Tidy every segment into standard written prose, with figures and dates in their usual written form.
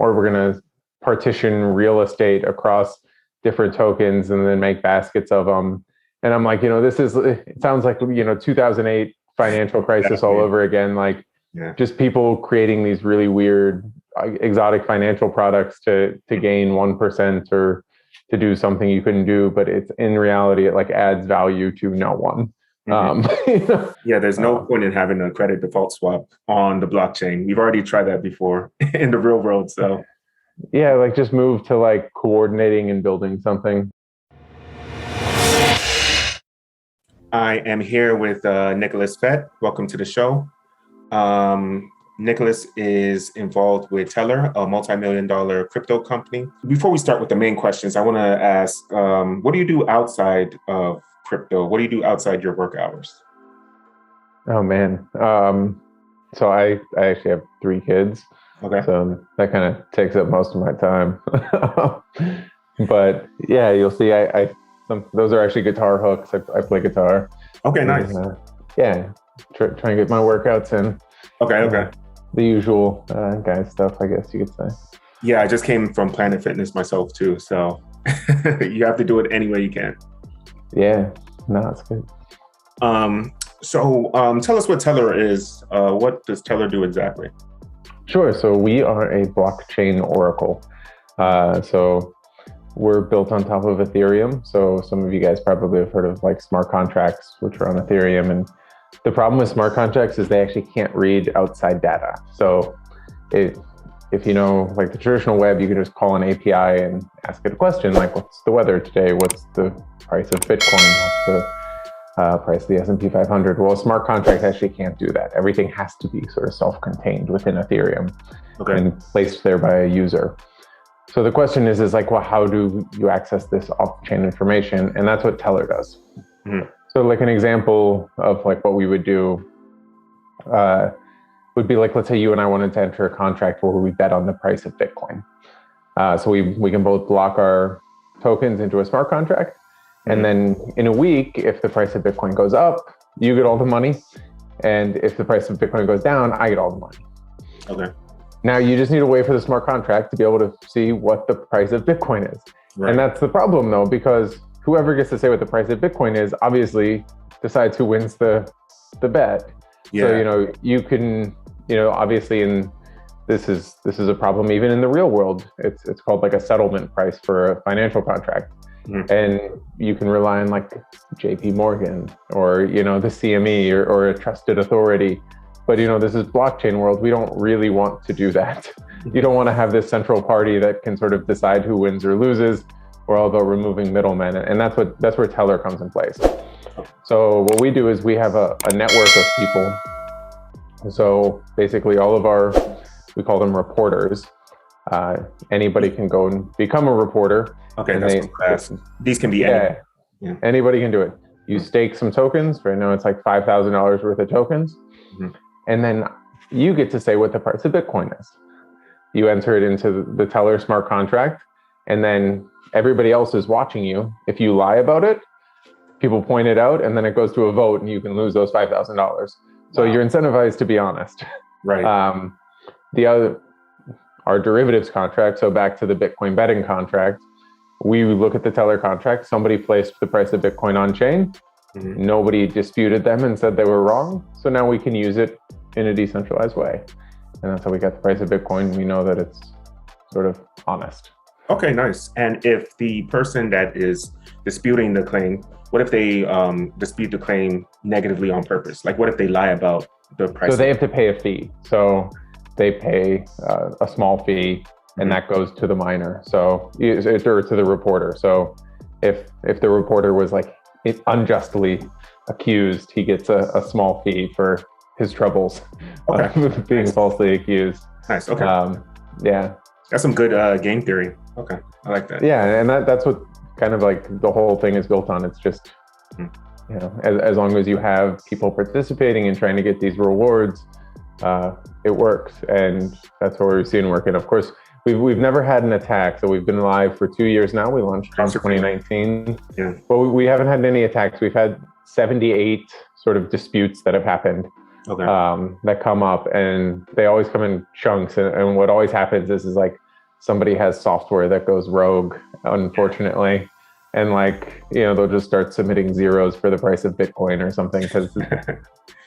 or we're going to partition real estate across different tokens and then make baskets of them. And I'm like, it sounds like, 2008 financial crisis all over again. Like just people creating these really weird, exotic financial products to gain 1% or to do something you couldn't do. But it's in reality, it like adds value to no one. Yeah, there's no point in having a credit default swap on the blockchain. We've already tried that before in the real world. So yeah, like just move to like coordinating and building something. I am here with Nicholas Fett. Welcome to the show. Nicholas is involved with Tellor, a multi-million-dollar crypto company. Before we start with the main questions, I want to ask, what do you do outside of crypto? What do you do outside your work hours? Oh man. So I actually have 3 kids. Okay. So that kind of takes up most of my time. But yeah, you'll see those are actually guitar hooks. I play guitar. Okay, nice. And, try and get my workouts in. Okay. The usual guy stuff, I guess you could say. Yeah, I just came from Planet Fitness myself too. So you have to do it any way you can. Yeah, no, it's good. So tell us what Tellor is. What does Tellor do exactly? Sure. So we are a blockchain oracle. So we're built on top of Ethereum. So some of you guys probably have heard of like smart contracts, which are on Ethereum. And the problem with smart contracts is they actually can't read outside data. So if you know, like the traditional web, you can just call an API and ask it a question like, what's the weather today? What's the price of Bitcoin? What's the price of the S&P 500? Well, a smart contract actually can't do that. Everything has to be sort of self-contained within Ethereum and placed there by a user. So the question is like, well, how do you access this off-chain information? And that's what Tellor does. Mm-hmm. So like an example of like what we would do would be like, let's say you and I wanted to enter a contract where we bet on the price of Bitcoin. So we can both block our tokens into a smart contract. And then in a week, if the price of Bitcoin goes up, you get all the money. And if the price of Bitcoin goes down, I get all the money. Okay. Now you just need a way for the smart contract to be able to see what the price of Bitcoin is. Right. And that's the problem though, because whoever gets to say what the price of Bitcoin is obviously decides who wins the bet. Yeah. So, you can, obviously this is a problem even in the real world. It's called like a settlement price for a financial contract. Mm-hmm. And you can rely on like JP Morgan or, the CME or a trusted authority. But, this is blockchain world. We don't really want to do that. You don't want to have this central party that can sort of decide who wins or loses. We're all about removing middlemen. And that's where Tellor comes in place. So what we do is we have a network of people. So basically all of we call them reporters. Anybody can go and become a reporter. Okay, that's fast. These can be anybody can do it. You stake some tokens. Right now it's like $5,000 worth of tokens. Mm-hmm. And then you get to say what the price of Bitcoin is. You enter it into the Tellor smart contract, and then everybody else is watching you. If you lie about it, people point it out, and then it goes to a vote, and you can lose those $5,000. So you're incentivized to be honest. Right. Our derivatives contract, so back to the Bitcoin betting contract, we look at the Tellor contract. Somebody placed the price of Bitcoin on chain. Mm-hmm. Nobody disputed them and said they were wrong. So now we can use it in a decentralized way. And that's how we got the price of Bitcoin. We know that it's sort of honest. Okay, nice. And if the person that is disputing the claim, what if they dispute the claim negatively on purpose? Like what if they lie about the price? So they have to pay a fee. So they pay a small fee, and that goes to the miner. So or to the reporter. So if the reporter was like unjustly accused, he gets a small fee for his troubles being falsely accused. Nice. Okay. Yeah. That's some good game theory. Okay. I like that. Yeah. And that's what kind of like the whole thing is built on. It's just, as long as you have people participating and trying to get these rewards, it works. And that's what we're seeing working. Of course, we've never had an attack. So we've been live for 2 years now. We launched in 2019. Yeah. But we haven't had any attacks. We've had 78 sort of disputes that have happened. Okay. That come up, and they always come in chunks. And what always happens is like somebody has software that goes rogue, unfortunately. And like, they'll just start submitting zeros for the price of Bitcoin or something because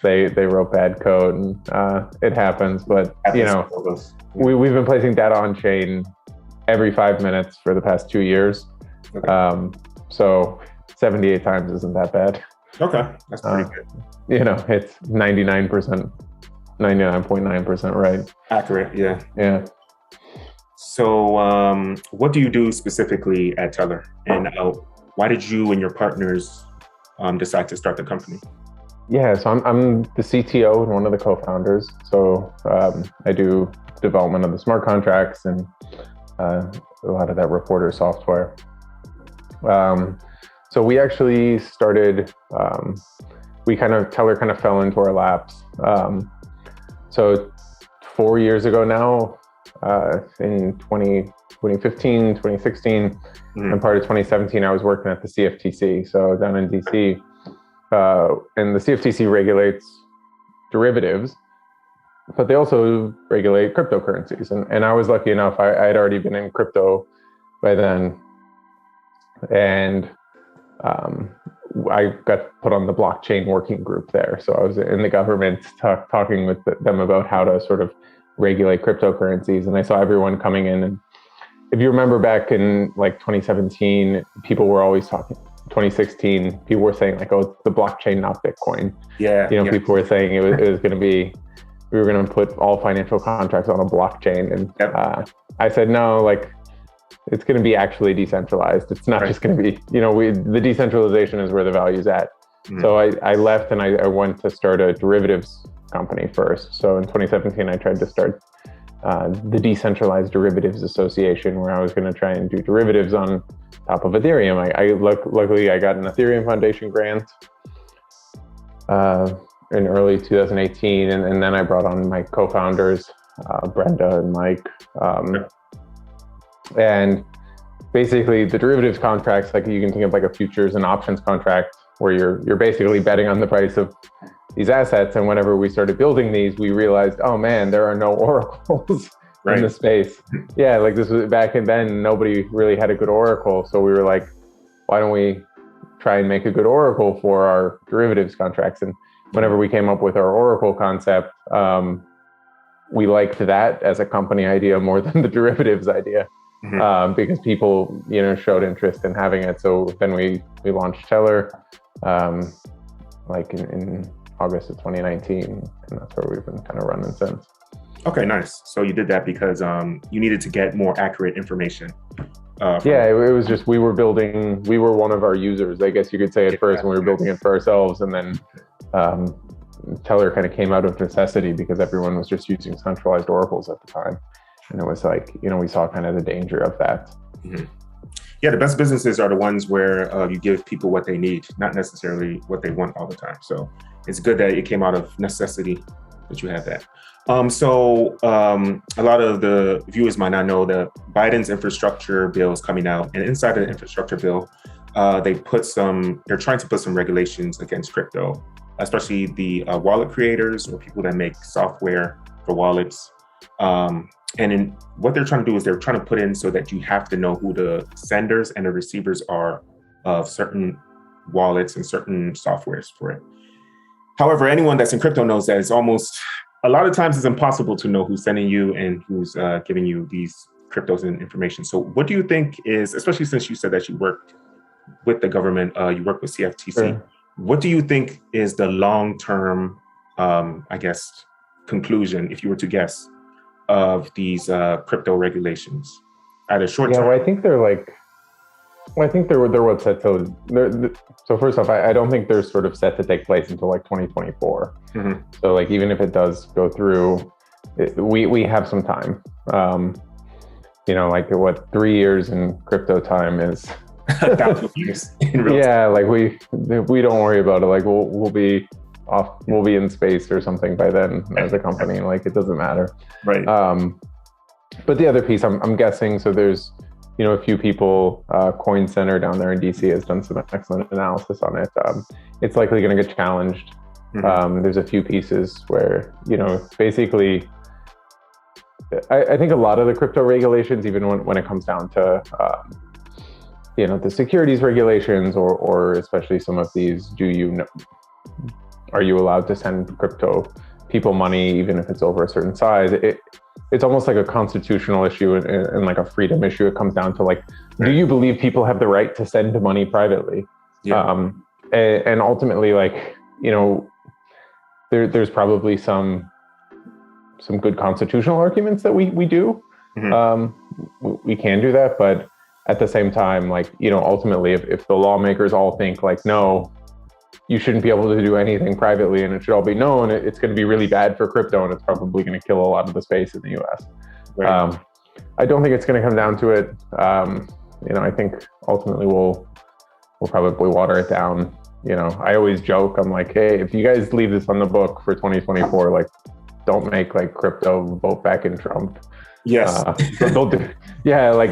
they wrote bad code, and it happens. But we've been placing data on chain every 5 minutes for the past 2 years. Okay. So 78 times isn't that bad. Okay, that's pretty good. It's 99.9% right. Accurate, yeah. Yeah. So what do you do specifically at Tellor? And why did you and your partners decide to start the company? Yeah, so I'm the CTO and one of the co-founders. So I do development of the smart contracts and a lot of that reporter software. So we actually started, Tellor kind of fell into our laps. So 4 years ago now, in 2015, 2016, and part of 2017, I was working at the CFTC, so down in DC. And the CFTC regulates derivatives, but they also regulate cryptocurrencies. And I was lucky enough, I had already been in crypto by then. And I got put on the blockchain working group there. So I was in the government talking with them about how to sort of regulate cryptocurrencies. And I saw everyone coming in. And if you remember back in like 2017, people were always talking, 2016, people were saying like, oh, it's the blockchain, not Bitcoin. Yeah. People were saying it was going to be, we were going to put all financial contracts on a blockchain. And I said, no, like, it's going to be actually decentralized. It's not just going to be, the decentralization is where the value is at. So I left and I went to start a derivatives company first. So in 2017, I tried to start the Decentralized Derivatives Association, where I was going to try and do derivatives on top of Ethereum. Luckily, I got an Ethereum Foundation grant in early 2018. And then I brought on my co-founders, Brenda and Mike. And basically the derivatives contracts, like you can think of like a futures and options contract where you're basically betting on the price of these assets. And whenever we started building these, we realized, oh man, there are no oracles in the space. Yeah, like this was back then, nobody really had a good oracle. So we were like, why don't we try and make a good oracle for our derivatives contracts? And whenever we came up with our oracle concept, we liked that as a company idea more than the derivatives idea. Because people, showed interest in having it. So then we launched Tellor, like in August of 2019, and that's where we've been kind of running since. Okay, nice. So you did that because you needed to get more accurate information. It was just we were one of our users, I guess you could say at first, when we were building it for ourselves, and then Tellor kind of came out of necessity because everyone was just using centralized oracles at the time. And it was like, we saw kind of the danger of that. Yeah, the best businesses are the ones where you give people what they need, not necessarily what they want all the time. So it's good that it came out of necessity that you have that. So a lot of the viewers might not know that Biden's infrastructure bill is coming out. And inside of the infrastructure bill, they're trying to put some regulations against crypto, especially the wallet creators or people that make software for wallets. And what they're trying to do is they're trying to put in so that you have to know who the senders and the receivers are of certain wallets and certain softwares for it. However, anyone that's in crypto knows that a lot of times it's impossible to know who's sending you and who's giving you these cryptos and information. So what do you think is, especially since you said that you worked with the government, you work with CFTC, what do you think is the long-term, conclusion, if you were to guess, of these crypto regulations at a short term? Well, I think they're what's set to. So first off, I don't think they're sort of set to take place until like 2024. So like even if it does go through, we have some time. Like 3 years in crypto time is 1,000 years. Like we don't worry about it. Like we'll be in space or something by then as a company. Like it doesn't matter. Right. But the other piece, I'm guessing, so there's, a few people, Coin Center down there in DC has done some excellent analysis on it. It's likely going to get challenged. There's a few pieces where, basically I think a lot of the crypto regulations, even when it comes down to the securities regulations, or especially some of these, are you allowed to send crypto people money even if it's over a certain size? It's almost like a constitutional issue and like a freedom issue. It comes down to like, do you believe people have the right to send money privately? Yeah. And ultimately, like, there's probably some good constitutional arguments that we do. We can do that, but at the same time, like, ultimately, if the lawmakers all think like, no, you shouldn't be able to do anything privately and it should all be known, it's going to be really bad for crypto, and it's probably going to kill a lot of the space in the US. Right. I don't think it's going to come down to it. I think ultimately we'll probably water it down. I always joke, I'm like, hey, if you guys leave this on the book for 2024, like, don't make like crypto vote back in Trump. Yes. Like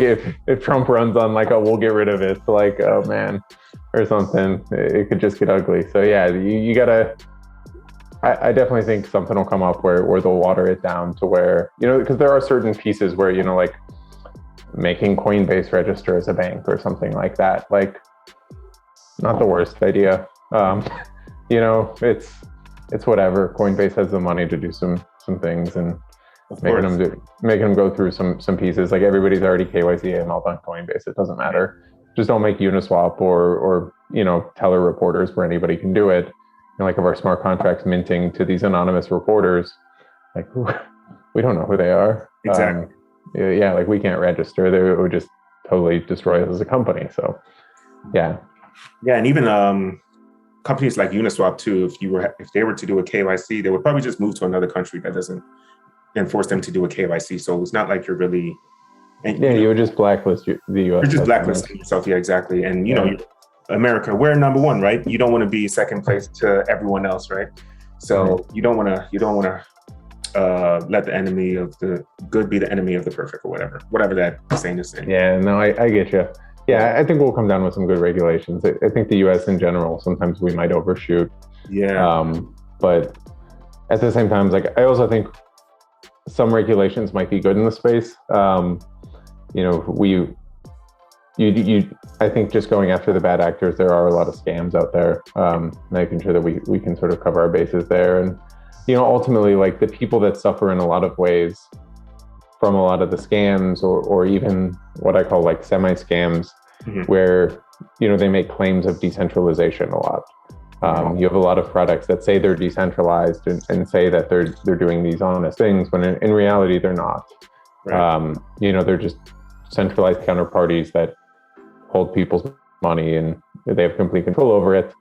if Trump runs on like, oh, we'll get rid of it, like, oh man, or something, it could just get ugly. So yeah, you gotta, I definitely think something will come up where they'll water it down to where, because there are certain pieces where, like making Coinbase register as a bank or something like that, like, not the worst idea. It's whatever. Coinbase has the money to do some things, and making them go through some pieces. Like, everybody's already KYC AML on Coinbase. It doesn't matter. Just don't make Uniswap or Tellor reporters where anybody can do it. Like, of our smart contracts minting to these anonymous reporters, like, we don't know who they are. Exactly. Like, we can't register. It would just totally destroy us as a company. So, yeah. Yeah, and even companies like Uniswap too, if they were to do a KYC, they would probably just move to another country that doesn't enforce them to do a KYC. So it's not like you're really. You would just blacklist the US. You're just blacklisting yourself. Yeah, exactly. And America, we're number one, right? You don't want to be second place to everyone else, right? So you don't want to let the enemy of the good be the enemy of the perfect, or whatever that saying is saying. Yeah, no, I get you. Yeah, I think we'll come down with some good regulations. I think the US in general, sometimes we might overshoot. Yeah. But at the same time, like, I also think some regulations might be good in the space. I think just going after the bad actors, there are a lot of scams out there, making sure that we can sort of cover our bases there. And, ultimately, like, the people that suffer in a lot of ways from a lot of the scams, or even what I call like semi-scams, where, they make claims of decentralization a lot. You have a lot of products that say they're decentralized and say that they're doing these honest things, when in reality, they're not. Right. They're just centralized counterparties that hold people's money, and they have complete control over it.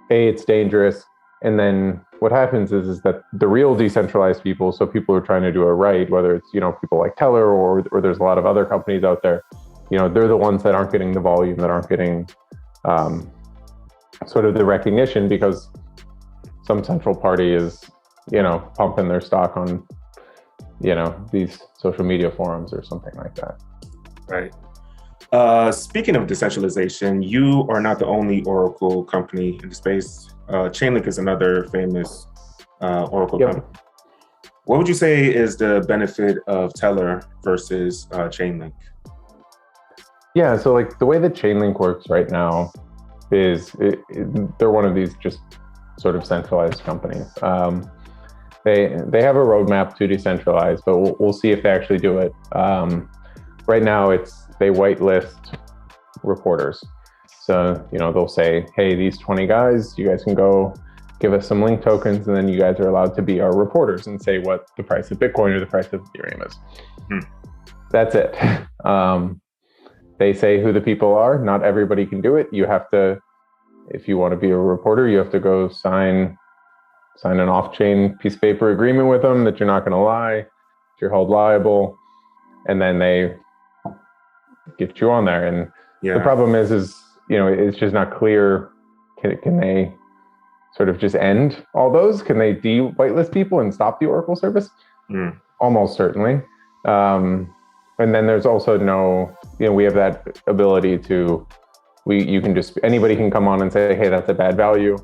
It's dangerous. And then what happens is that the real decentralized people, so people who are trying to do it right, whether it's, people like Tellor or there's a lot of other companies out there, they're the ones that aren't getting the volume, that aren't getting sort of the recognition, because some central party is, pumping their stock on, these social media forums or something like that. Right. Speaking of decentralization, you are not the only Oracle company in the space. Chainlink is another famous Oracle company. What would you say is the benefit of Tellor versus Chainlink? Yeah, so like the way that Chainlink works right now is they're one of these just sort of centralized companies. They have a roadmap to decentralize, but we'll see if they actually do it. Right now, they whitelist reporters. So, they'll say, hey, these 20 guys, you guys can go give us some link tokens, and then you guys are allowed to be our reporters and say what the price of Bitcoin or the price of Ethereum is. That's it. They say who the people are. Not everybody can do it. You have to, if you want to be a reporter, you have to go sign an off-chain piece of paper agreement with them that you're not going to lie, that you're held liable, and then they get you on there. And the problem is it's just not clear. Can they sort of just end all those? Can they de-whitelist people and stop the Oracle service? Almost certainly. And then there's also we have that ability to, anybody can come on and say, hey, that's a bad value,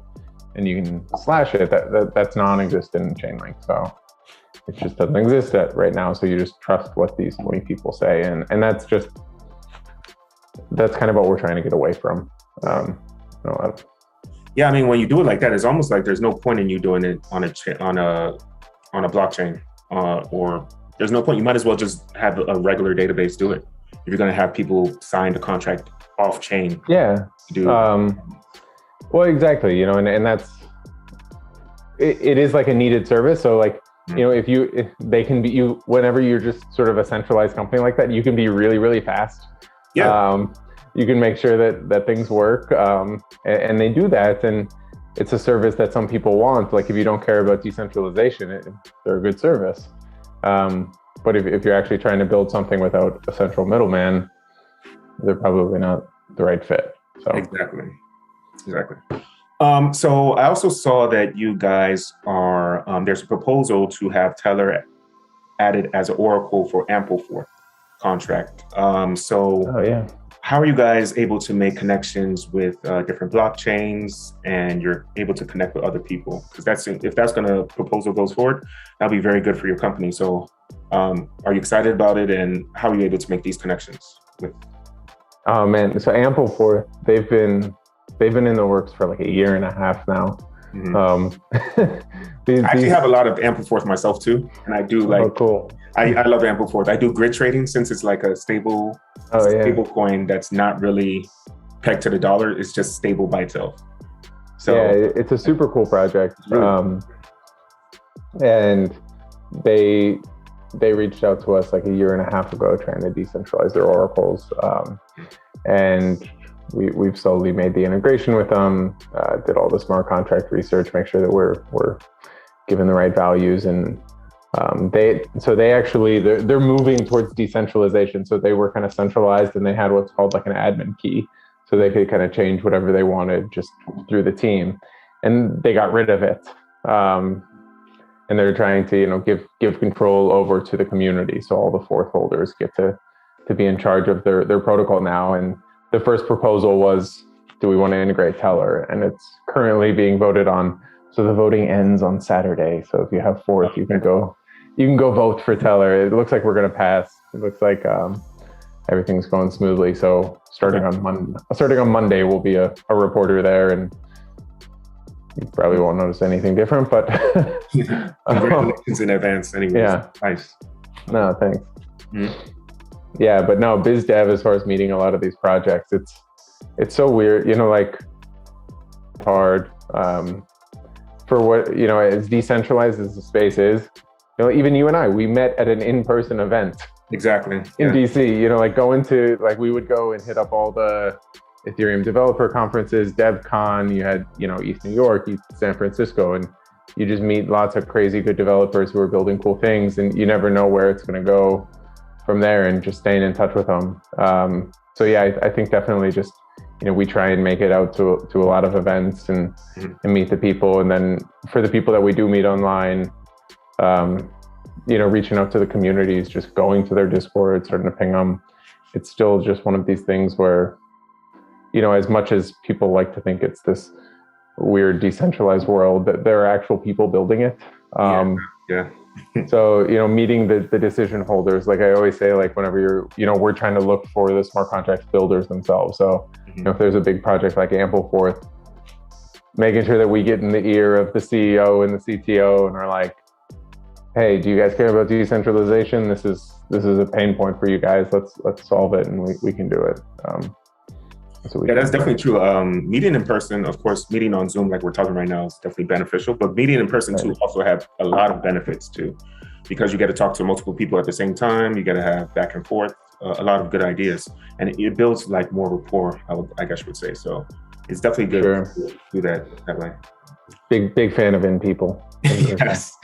and you can slash it. That's non-existent in Chainlink. So it just doesn't exist right now. So you just trust what these 20 people say, and that's kind of what we're trying to get away from. Yeah, I mean, when you do it like that, it's almost like there's no point in you doing it on a blockchain, or there's no point. You might as well just have a regular database do it. If you're going to have people sign the contract off chain. Yeah. Well, exactly. And that's it is like a needed service. So like, if they can be whenever you're just sort of a centralized company like that, you can be really, really fast. Yeah. You can make sure that things work, and they do that. And it's a service that some people want. Like if you don't care about decentralization, they're a good service. But if you're actually trying to build something without a central middleman, they're probably not the right fit. So Exactly. So I also saw that you guys are, there's a proposal to have Tellor added as an oracle for Ampleforth contract. Oh yeah. How are you guys able to make connections with different blockchains, and you're able to connect with other people? Because if that's going to proposal goes forward, that'll be very good for your company. So are you excited about it, and how are you able to make these connections with? Oh man, so Ampleforth, they've been in the works for like a year and a half now. I actually have a lot of Ampleforth myself too, and I do like. Oh, cool. I love Ampleforth. I do grid trading since it's like a stable coin that's not really pegged to the dollar. It's just stable by itself. So yeah, it's a super cool project. Really? And they reached out to us like a year and a half ago trying to decentralize their oracles. And we've slowly made the integration with them, did all the smart contract research, make sure that we're given the right values. And they're moving towards decentralization. So they were kind of centralized, and they had what's called like an admin key. So they could kind of change whatever they wanted just through the team, and they got rid of it. And they're trying to, give control over to the community. So all the Forth holders get to be in charge of their protocol now. And the first proposal was, do we want to integrate Tellor? And it's currently being voted on. So the voting ends on Saturday. So if you have Forth, you can go vote for Tellor. It looks like we're going to pass. It looks like everything's going smoothly. So starting on Monday, we'll be a reporter there, and you probably won't notice anything different, but congratulations in advance anyways. Yeah. Nice. No, thanks. Yeah, but no, biz dev, as far as meeting a lot of these projects, it's so weird, like hard for what, as decentralized as the space is, even you and I, we met at an in-person event. Exactly. In DC, like going to, like we would go and hit up all the Ethereum developer conferences, DevCon, you had, East New York, East San Francisco, and you just meet lots of crazy good developers who are building cool things, and you never know where it's going to go from there, and just staying in touch with them. So yeah, I think definitely just, we try and make it out to a lot of events and meet the people. And then for the people that we do meet online, reaching out to the communities, just going to their Discord, starting to ping them. It's still just one of these things where, as much as people like to think it's this weird decentralized world, that there are actual people building it. So, meeting the decision holders, like I always say, like whenever we're trying to look for the smart contract builders themselves. So, if there's a big project like Ampleforth, making sure that we get in the ear of the CEO and the CTO and are like, hey, do you guys care about decentralization? This is a pain point for you guys. Let's solve it, and we can do it. That's definitely true. Meeting in person, of course, meeting on Zoom like we're talking right now is definitely beneficial, but meeting in person too also have a lot of benefits too, because you get to talk to multiple people at the same time. You get to have back and forth, a lot of good ideas, and it builds like more rapport, I guess you would say. So it's definitely good to do that way. Big fan of in people. Yes.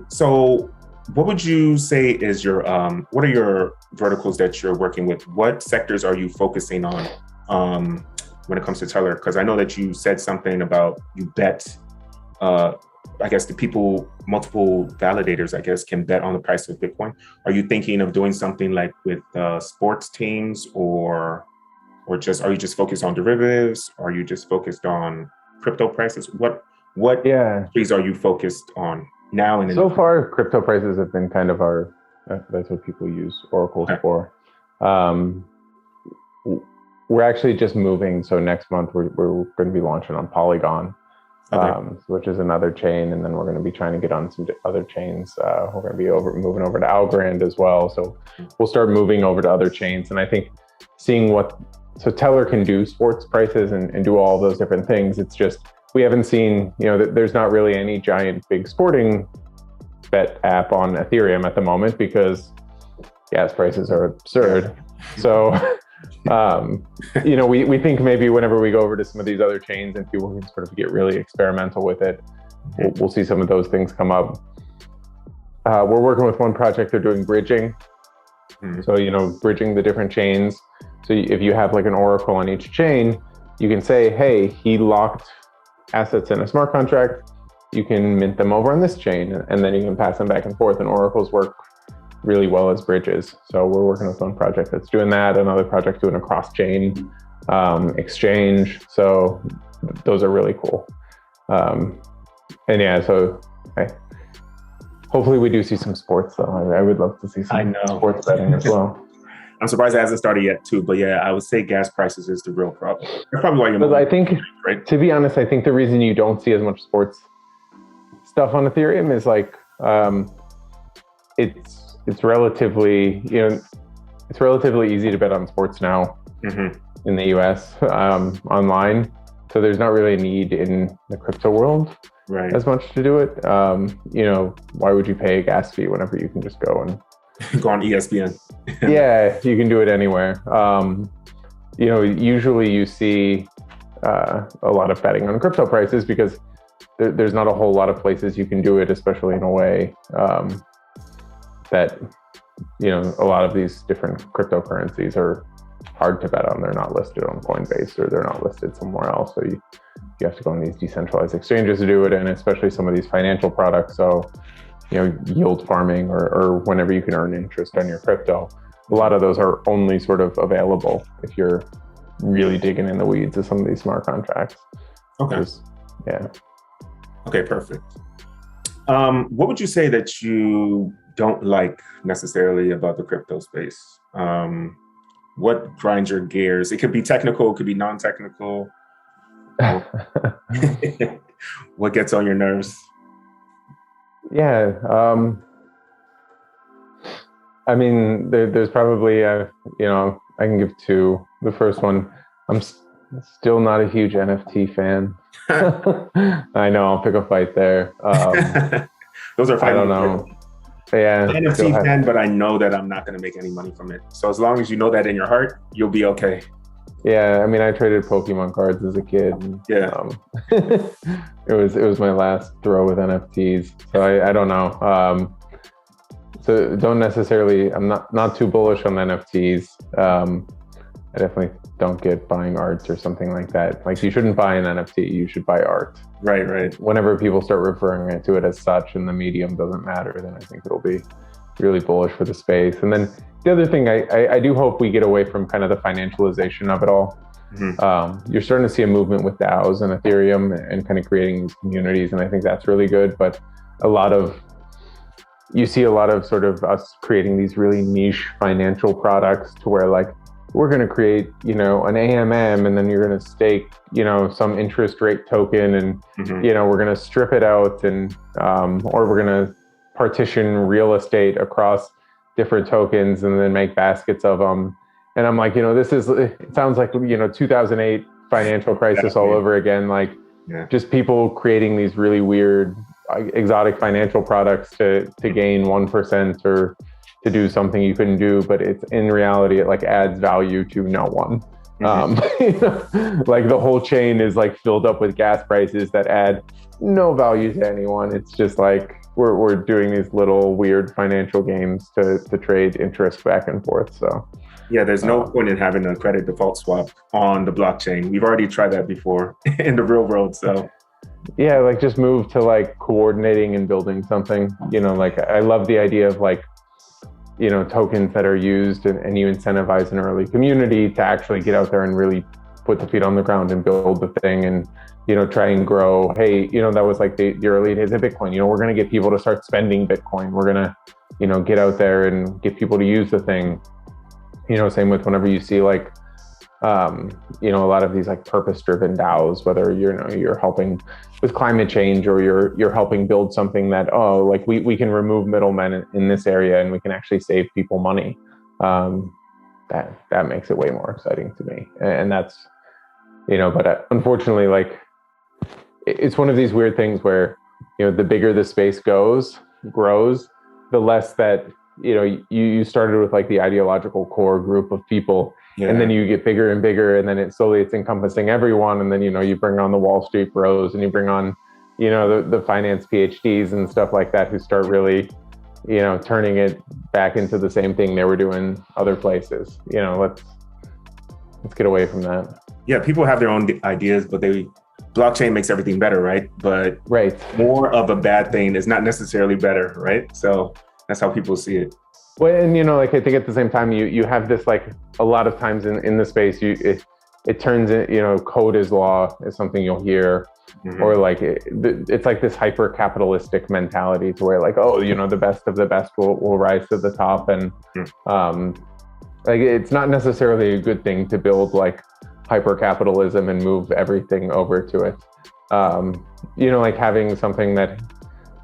So what would you say is what are your verticals that you're working with? What sectors are you focusing on when it comes to Tellor? Because I know that you said something about you bet, I guess multiple validators, I guess, can bet on the price of Bitcoin. Are you thinking of doing something like with sports teams, or are you just focused on derivatives? Are you just focused on crypto prices? What trees are you focused on? now and in so far, crypto prices have been kind of that's what people use oracles for. We're actually just moving. So next month we're going to be launching on Polygon, which is another chain. And then we're going to be trying to get on some other chains. We're going to be moving over to 𝘊𝘰𝘳𝘰 as well. So we'll start moving over to other chains. And I think seeing so Tellor can do sports prices and do all those different things. It's just, we haven't seen, there's not really any giant big sporting bet app on Ethereum at the moment because gas prices are absurd. So, we think maybe whenever we go over to some of these other chains and people can sort of get really experimental with it, we'll see some of those things come up. We're working with one project, they're doing bridging. So, bridging the different chains. So if you have like an oracle on each chain, you can say, hey, he locked assets in a smart contract. You can mint them over on this chain, and then you can pass them back and forth. And oracles work really well as bridges. So we're working with one project that's doing that, another project doing a cross-chain exchange. So those are really cool. Hopefully we do see some sports though. I would love to see some sports betting as well. I'm surprised it hasn't started yet too, but yeah, I would say gas prices is the real problem. That's probably why you're I think, right? To be honest, I think the reason you don't see as much sports stuff on Ethereum is like, it's relatively, it's relatively easy to bet on sports now in the US online. So there's not really a need in the crypto world as much to do it. Why would you pay a gas fee whenever you can just go and go on ESPN? Yeah, you can do it anywhere. Usually you see a lot of betting on crypto prices because there's not a whole lot of places you can do it, especially in a way that, a lot of these different cryptocurrencies are hard to bet on. They're not listed on Coinbase or they're not listed somewhere else. So you have to go on these decentralized exchanges to do it, and especially some of these financial products. So, yield farming or whenever you can earn interest on your crypto, a lot of those are only sort of available if you're really digging in the weeds of some of these smart contracts. Okay. Yeah. Okay, perfect. What would you say that you don't like necessarily about the crypto space? What grinds your gears? It could be technical, it could be non-technical. What gets on your nerves? Yeah. There's probably, I can give two. The first one, I'm still not a huge NFT fan. I know, I'll pick a fight there. Those are I don't know. Yeah. I'm an NFT fan, but I know that I'm not going to make any money from it. So as long as you know that in your heart, you'll be okay. Yeah, I traded Pokemon cards as a kid. And, it was my last throw with NFTs. So I don't know. So don't necessarily, I'm not too bullish on NFTs. I definitely don't get buying art or something like that. Like, you shouldn't buy an NFT, you should buy art. Right. Whenever people start referring to it as such and the medium doesn't matter, then I think it'll be really bullish for the space. And then the other thing, I do hope we get away from kind of the financialization of it all. You're starting to see a movement with DAOs and Ethereum and kind of creating these communities, and I think that's really good. But you see a lot of sort of us creating these really niche financial products to where, like, we're going to create, an AMM, and then you're going to stake, some interest rate token, and, we're going to strip it out, and, or we're going to partition real estate across different tokens and then make baskets of them. And I'm like, it sounds like, 2008 financial crisis all over again. Like, just people creating these really weird, exotic financial products to gain 1% or to do something you couldn't do, but it's in reality, it like adds value to no one. Like, the whole chain is like filled up with gas prices that add no value to anyone. It's just like, we're doing these little weird financial games to trade interest back and forth. So yeah, there's no point in having a credit default swap on the blockchain. We've already tried that before in the real world. So yeah, like, just move to like coordinating and building something. Like, I love the idea of like, tokens that are used and you incentivize an early community to actually get out there and really put the feet on the ground and build the thing and try and grow. Hey, that was like the early days of Bitcoin. We're going to get people to start spending Bitcoin. We're going to, get out there and get people to use the thing. Same with whenever you see like, a lot of these like purpose-driven DAOs, whether you're helping with climate change or you're helping build something that, like we can remove middlemen in this area and we can actually save people money. That makes it way more exciting to me. And that's, but unfortunately, like it's one of these weird things where, the bigger the space grows, the less that, you started with like the ideological core group of people. Yeah. And then you get bigger and bigger, and then it's encompassing everyone. And then, you bring on the Wall Street bros and you bring on, the finance PhDs and stuff like that who start really, turning it back into the same thing they were doing other places. Let's get away from that. Yeah, people have their own ideas, but blockchain makes everything better, right? But more of a bad thing is not necessarily better, right? So that's how people see it. Well, and like I think at the same time, you have this like a lot of times in the space, it turns in, code is law is something you'll hear, or like it's like this hyper capitalistic mentality to where like, the best of the best will rise to the top, and like it's not necessarily a good thing to build like hyper capitalism and move everything over to it. Like having something that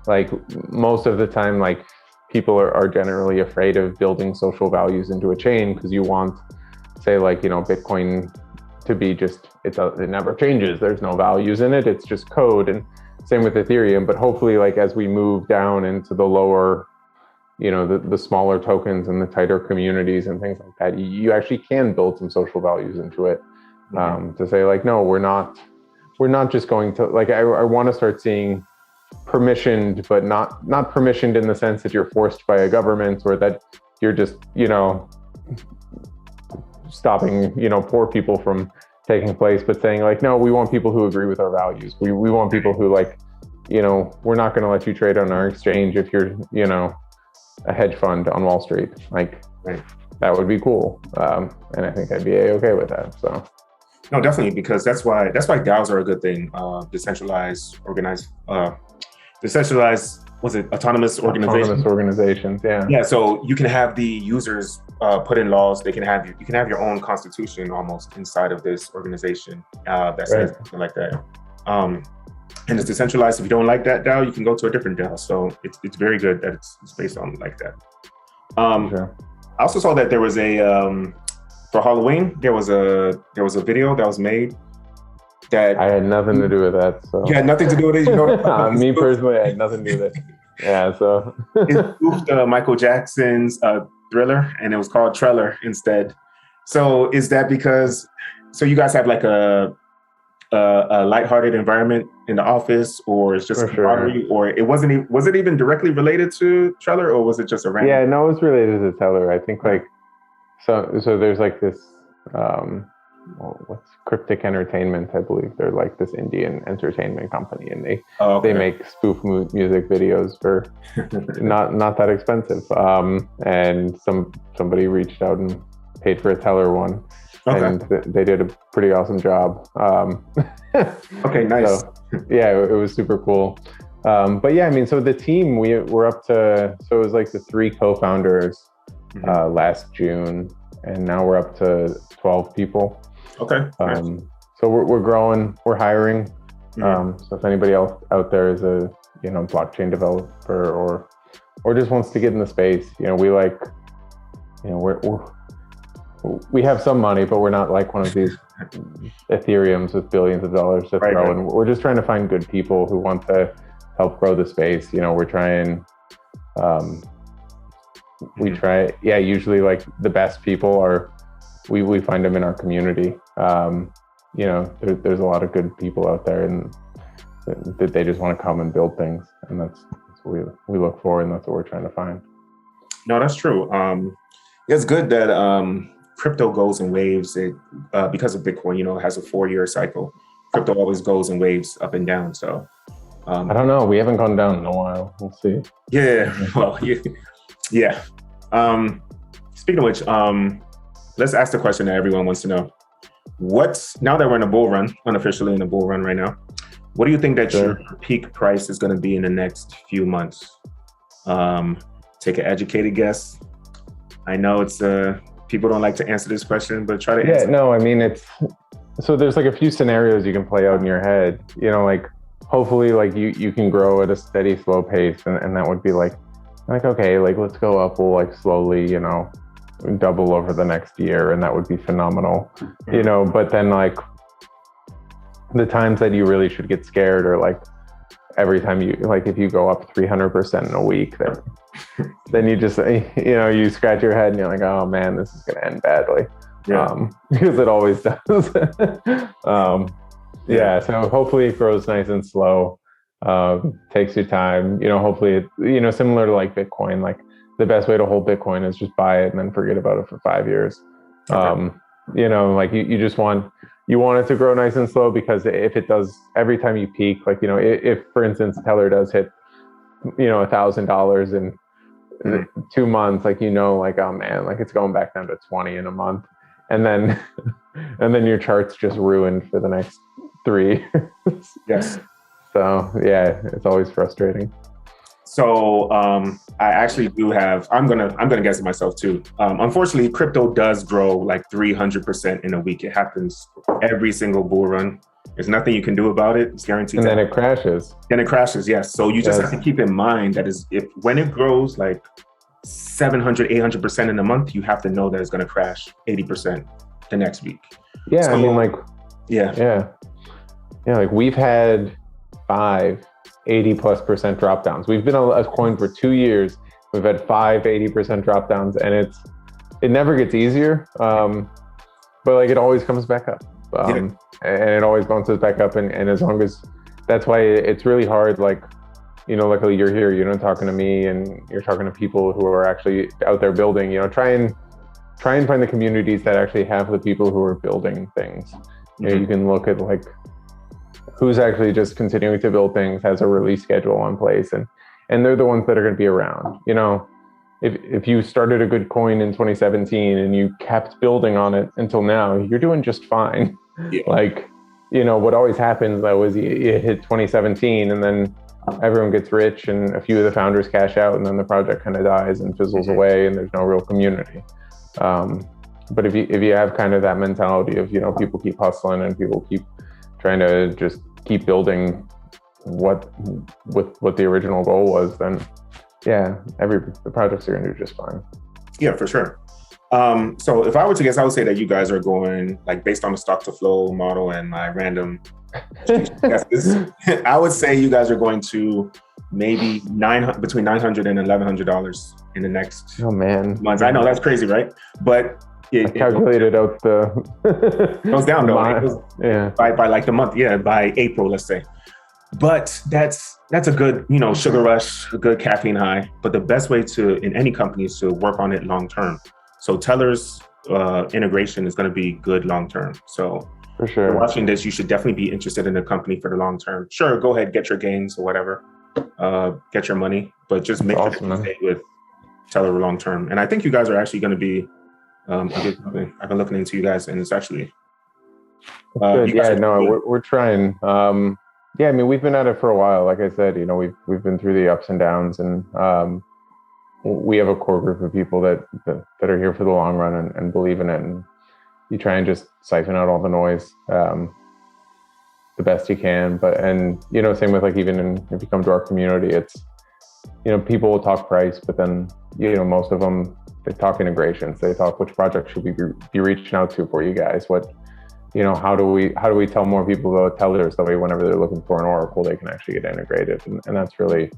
like most of the time like people are generally afraid of building social values into a chain because you want, say, like, Bitcoin to be just, it never changes. There's no values in it. It's just code. And same with Ethereum. But hopefully, like, as we move down into the lower, the smaller tokens and the tighter communities and things like that, you actually can build some social values into it. To say like, no, we're not just going to, like, I want to start seeing permissioned, but not permissioned in the sense that you're forced by a government or that you're just, stopping, poor people from taking place, but saying like, no, we want people who agree with our values. We want people who like, we're not going to let you trade on our exchange if you're, a hedge fund on Wall Street. Like, that would be cool. And I think I'd be okay with that. So. No, definitely, because that's why DAOs are a good thing. Decentralized, organized, autonomous organizations. Yeah. Yeah. So you can have the users put in laws. You can have your own constitution almost inside of this organization that says something like that. And it's decentralized. If you don't like that DAO, you can go to a different DAO. So it's very good that it's based on like that. Sure. I also saw that there was for Halloween, there was a video that was made that I had nothing to do with that. So you had nothing to do with it. Me personally, I had nothing to do with it. Yeah. So it spoofed Michael Jackson's Thriller, and it was called Tellor instead. So is that because? So you guys have like a lighthearted environment in the office, or it's just camaraderie, or it wasn't? Was it even directly related to Tellor, or was it just a random? Yeah, no, it's related to Tellor. I think like. So there's like this, what's Cryptic Entertainment, I believe. They're like this Indian entertainment company, and they make spoof music videos for not that expensive. And somebody reached out and paid for a Tellor one, and they did a pretty awesome job. Okay, nice. So, yeah, it was super cool. But yeah, I mean, so the team, we're up to, so it was like the 3 co-founders. Last June, and now we're up to 12 people. Okay. So we're growing, we're hiring. So if anybody else out there is a blockchain developer or just wants to get in the space, we like, we have some money, but we're not like one of these Ethereums with billions of dollars to throw. And we're just trying to find good people who want to help grow the space. We're trying. We try, usually like the best people are, we find them in our community. There's a lot of good people out there, and that they just want to come and build things. And that's what we look for, and that's what we're trying to find. No, that's true. It's good that crypto goes in waves. Because of Bitcoin, it has a 4-year cycle. Crypto always goes in waves up and down. So I don't know. We haven't gone down in a while. We'll see. Yeah. Well, yeah. Speaking of which, let's ask the question that everyone wants to know. Now that we're in a bull run, unofficially in a bull run right now, what do you think that your peak price is going to be in the next few months? Take an educated guess. I know it's people don't like to answer this question, but try to answer. Yeah, no, I mean, so there's like a few scenarios you can play out in your head, like hopefully like you can grow at a steady, slow pace. And that would be like, okay, like let's go up, we'll like slowly, double over the next year. And that would be phenomenal, but then like the times that you really should get scared are like every time if you go up 300% in a week, then you just, you scratch your head and you're like, oh man, this is going to end badly. Because it always does. So hopefully it grows nice and slow, takes your time, hopefully it, similar to like Bitcoin, like the best way to hold Bitcoin is just buy it and then forget about it for 5 years. Okay. Like you just want it to grow nice and slow, because if it does, every time you peak, like, if for instance, Tellor does hit, $1,000 in 2 months, like, like, oh man, like it's going back down to 20 in a month. And then, your chart's just ruined for the next 3. Yes. So yeah, it's always frustrating. So I actually do have, I'm gonna guess it myself too. Unfortunately, crypto does grow like 300% in a week. It happens every single bull run. There's nothing you can do about it. It's guaranteed. And then it crashes. Then it crashes, yes. So you just have to keep in mind that when it grows like 700, 800% in a month, you have to know that it's gonna crash 80% the next week. Yeah, so, I mean, like, yeah, like we've had 5 80+% drop downs. We've been a coin for 2 years. We've had 5 80% drop downs, and it never gets easier. But like it always comes back up, and it always bounces back up. And as long as, that's why it's really hard. Like, luckily you're here, talking to me, and you're talking to people who are actually out there building. Try and find the communities that actually have the people who are building things. You can look at like who's actually just continuing to build things, has a release schedule in place, and they're the ones that are going to be around. If you started a good coin in 2017 and you kept building on it until now, you're doing just fine. Yeah. Like, what always happens though is you hit 2017 and then everyone gets rich and a few of the founders cash out, and then the project kind of dies and fizzles away, and there's no real community. But if you have kind of that mentality of, people keep hustling and people keep trying to just keep building what the original goal was, then the projects are going to do just fine. Yeah, for sure. So if I were to guess, I would say that you guys are going, like, based on the stock to flow model and my random guesses, I would say you guys are going to maybe between $900 and $1,100 in the next months. I know that's crazy, right? But I calculated out it goes down though. By like the month, by April, let's say. But that's a good, sugar rush, a good caffeine high. But the best way in any company is to work on it long term. So Tellor's integration is going to be good long term. So for sure, if you're watching this, you should definitely be interested in the company for the long term. Sure, go ahead, get your gains or whatever, get your money, but just make sure you stay with Tellor long term. And I think you guys are actually going to be a good company. I've been looking into you guys, and it's actually good. We're trying. I mean, we've been at it for a while. Like I said, we've been through the ups and downs, and we have a core group of people that are here for the long run and believe in it. And you try and just siphon out all the noise the best you can. Same with like if you come to our community, it's people will talk price, but then most of them, they talk integrations. They talk which project should we be reaching out to for you guys. How do we tell more people about Tellor, so that way whenever they're looking for an oracle, they can actually get integrated. And that's really,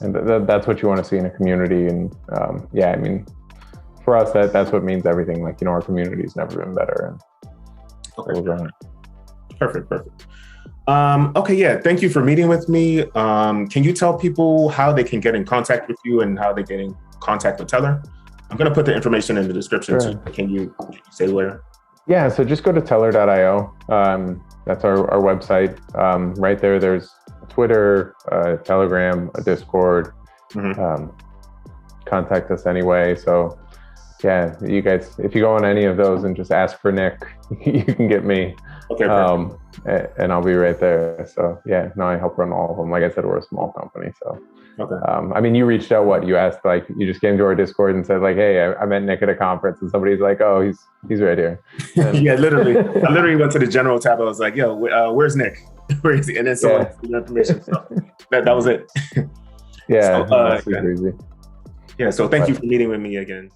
that's what you want to see in a community. And I mean, for us, that's what means everything. Like, our community's never been better. And Perfect. Thank you for meeting with me. Can you tell people how they can get in contact with you and how they get in contact with Tellor? I'm going to put the information in the description. Sure. So can you say where? Yeah, so just go to tellor.io. That's our website. Right there's Twitter, Telegram, a Discord. Contact us anyway. So yeah, you guys, if you go on any of those and just ask for Nick, you can get me. Okay, and I'll be right there. So yeah, no, I help run all of them. Like I said, we're a small company. So, okay. I mean, you reached out, you asked, like, you just came to our Discord and said like, hey, I met Nick at a conference, and somebody's like, oh, he's right here. And yeah, literally. I literally went to the general tab. I was like, yo, where's Nick? Where is he? And then someone asked me the information. So that was it. Yeah, So, super easy. Yeah, so thank you for meeting with me again.